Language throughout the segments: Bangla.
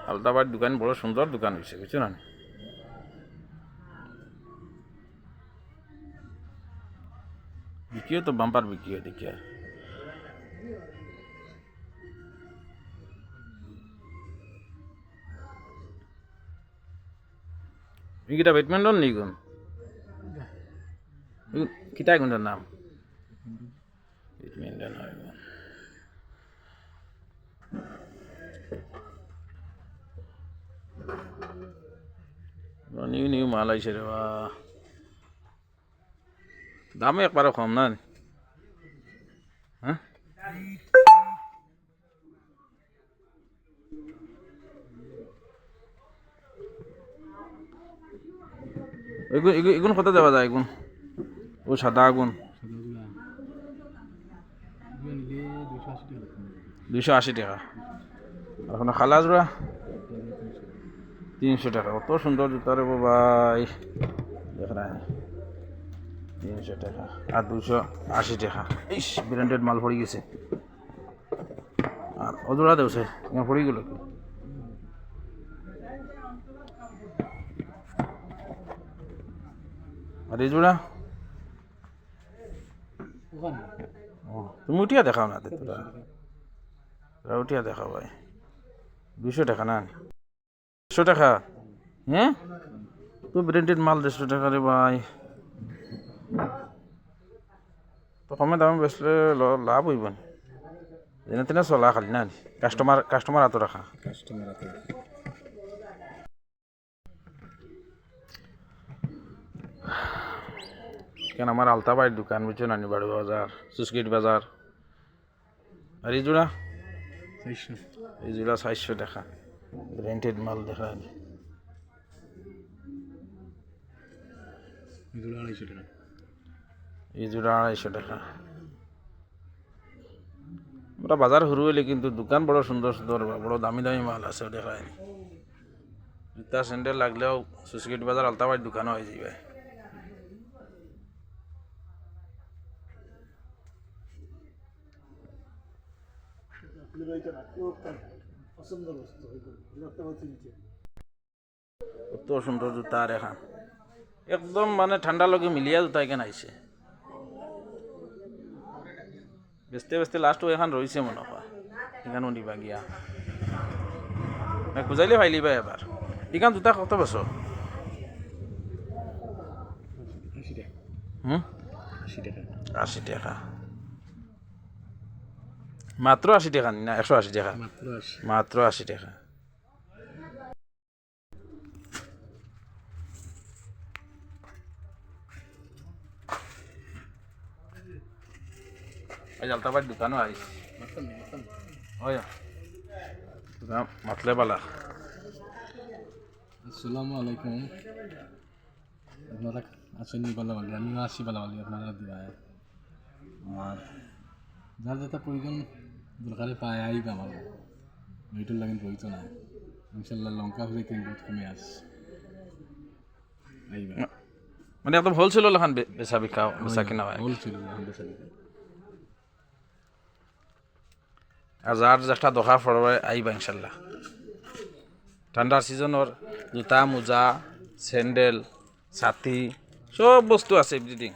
আলতাবাড়ির দোকান বড় সুন্দর দোকান হয়েছে, বুঝছো না? বিক্রিও তো বাম্পার বিক্রিও দেখিয়া। ইগিটা ব্যাডমিন্টন নেই গুণ কিতাই গুণটার নাম ব্যাডমিন্টন হয় গুণ। নিউ নিউ মাল আইছে রে বা, দামে একবারও কম না। হ্যাঁ এগুন কত দেওয়া যায় এগুন? ও সাদা আগুন 280 টাকা। এখন খালা জোড়া 300 টাকা। কত সুন্দর জুতা রে ভাই, দেখ না 300 টাকা আর 280 টাকা। ইস ব্র্যান্ডেড মাল পড়ে গেছে। আর অজোড়া দেওছে পড়ে গেল কি? আর এই জোড়া তুমি উঠিয়া দেখাও না, তোরা উঠিয়া দেখাও ভাই। 200 টাকা না 100 টাকা? হ্যাঁ তো ব্র্যান্ডেড মাল 150 টাকা রে ভাই। তো কমে দামে বেচলে লাভ হইব না, যেনে তেনে চলা খালি না। কাস্টমার হাতত রাখা। কেন আমার আলতাবাড়ির দোকান, বুঝছো না? বাড়ি বাজার, সুসগেট বাজার। আর এই জোড়া 400 টাকা। ব্র্যান্ডেড মাল দেখা এই জোড়া 250 টাকা। আমরা বাজার শুরু হইলে কিন্তু দোকান বড় সুন্দর সুন্দর, বড় দামি দামি মাল আছে দেখায়। জুতা স্যান্ডেল লাগলেও সুসগেট বাজার আলতাবাড়ির দোকানও হয়ে যাবে। কত সুন্দর জুতা আর এখান একদম মানে ঠান্ডা লগে মিলিয়া জুতা এখানে আইছে। বেচতে বেচতে লাস্টও এখান রয়েছে মনে হয়, এখানেও নিবা গিয়া খুঁজাইলে পাইলি ভাই। এবার এখান জুতা কত বেছো? 80 টাকা। মাত্র 80 টাকা না 180 টাকা? মাত্র 80 টাকা। এই আলতাবাড়ির দোকানও আইস মাতলে বালা। আসসালামু আলাইকুম। আপনারা আছেন বালা বালি, আমিও আছি বালা বালি আপনারা দোয়ায়। আর যার যেটা প্রয়োজন দরকারে পায় আইব আমার ওইটার লাগে প্রয়োজন না। ইনশাল্লাহ লঙ্কা হলে কিন্তু বহুত কমে আস আইবা, মানে একদম হোলসেল লেখান বেচা বিকা বেচা কিনা হয়। হোলসেল বেচা বিকা। আর যার যেটা দরকার পড়বে আইবা ইনশাল্লাহ। ঠান্ডার সিজনের জুতা মোজা স্যান্ডেল ছাতি সব বস্তু আছে এভরিথিং।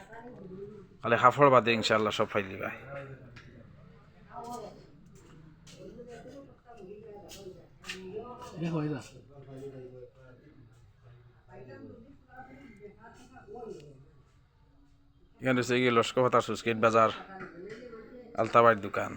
খালি কাপড় বাদে ইনশাল্লাহ সব পাই দিবা। এখানে হচ্ছে গিয়ে লস্কর ভাতার সুসগেট বাজার আলতাবাড়ির দোকান।